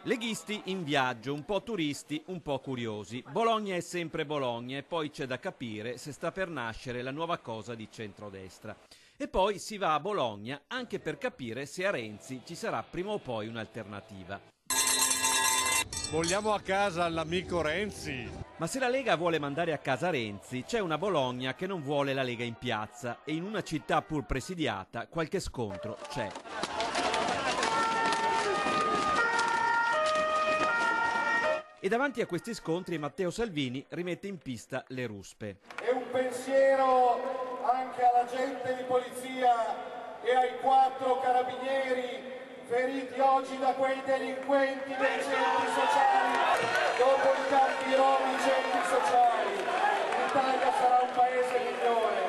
Leghisti in viaggio, un po' turisti, un po' curiosi. Bologna è sempre Bologna e poi c'è da capire se sta per nascere la nuova cosa di centrodestra. E poi si va a Bologna anche per capire se a Renzi ci sarà prima o poi un'alternativa. Vogliamo a casa l'amico Renzi. Ma se la Lega vuole mandare a casa Renzi, c'è una Bologna che non vuole la Lega in piazza e in una città pur presidiata qualche scontro c'è. E davanti a questi scontri Matteo Salvini rimette in pista le ruspe. E un pensiero anche all'agente di polizia e ai 4 carabinieri feriti oggi da quei delinquenti dei centri sociali. Dopo i campi rom, i centri sociali, l'Italia sarà un paese migliore.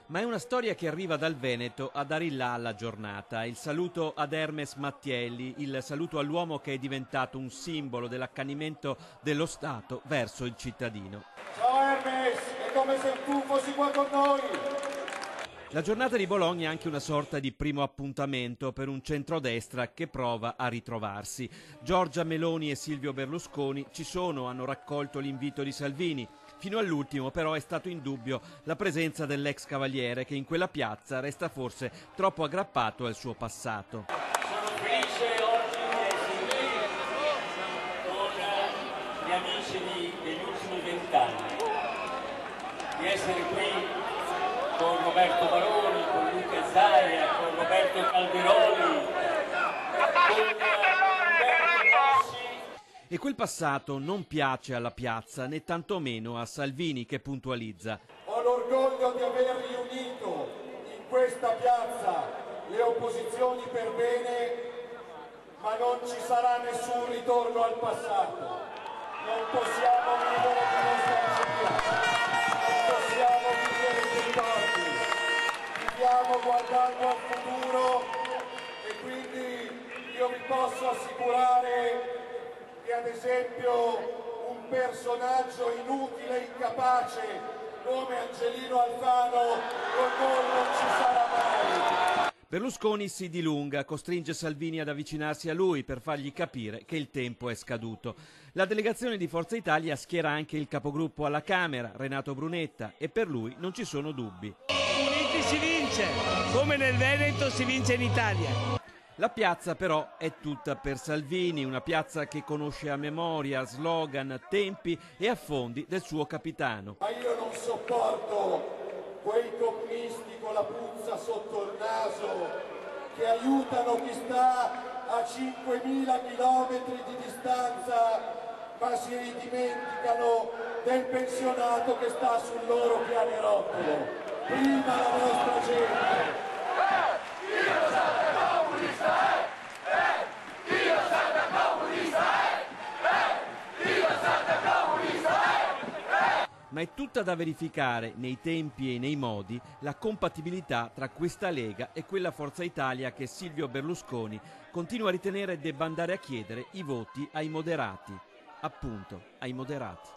Ma è una storia che arriva dal Veneto a dare il là alla giornata. Il saluto ad Hermes Mattielli, il saluto all'uomo che è diventato un simbolo dell'accanimento dello Stato verso il cittadino. Ciao Hermes, è come se tu fossi qua con noi. La giornata di Bologna è anche una sorta di primo appuntamento per un centrodestra che prova a ritrovarsi. Giorgia Meloni e Silvio Berlusconi ci sono, hanno raccolto l'invito di Salvini. Fino all'ultimo però è stato in dubbio la presenza dell'ex cavaliere che in quella piazza resta forse troppo aggrappato al suo passato. Sono felice oggi di essere qui con gli amici degli ultimi 20 anni, di essere qui con Roberto Baroni, con Luca Zaia, con Roberto Calderoli, con Umberto Bossi. E quel passato non piace alla piazza né tantomeno a Salvini che puntualizza. Ho l'orgoglio di aver riunito in questa piazza le opposizioni per bene, ma non ci sarà nessun ritorno al passato. Non possiamo vivere di nostalgia, non possiamo vivere di ricordi. Viviamo guardando al futuro e quindi io vi posso assicurare che ad esempio un personaggio inutile e incapace come Angelino Alfano con noi non ci sarà mai. Berlusconi si dilunga, costringe Salvini ad avvicinarsi a lui per fargli capire che il tempo è scaduto. La delegazione di Forza Italia schiera anche il capogruppo alla Camera, Renato Brunetta, e per lui non ci sono dubbi. Uniti si vince, come nel Veneto si vince in Italia. La piazza però è tutta per Salvini, una piazza che conosce a memoria slogan, tempi e affondi del suo capitano. Ma io non sopporto quei comunisti con la puzza sotto il naso che aiutano chi sta a 5.000 chilometri di distanza, ma si dimenticano del pensionato che sta sul loro pianerottolo. Prima la nostra gente. Ma è tutta da verificare nei tempi e nei modi la compatibilità tra questa Lega e quella Forza Italia che Silvio Berlusconi continua a ritenere debba andare a chiedere i voti ai moderati, appunto ai moderati.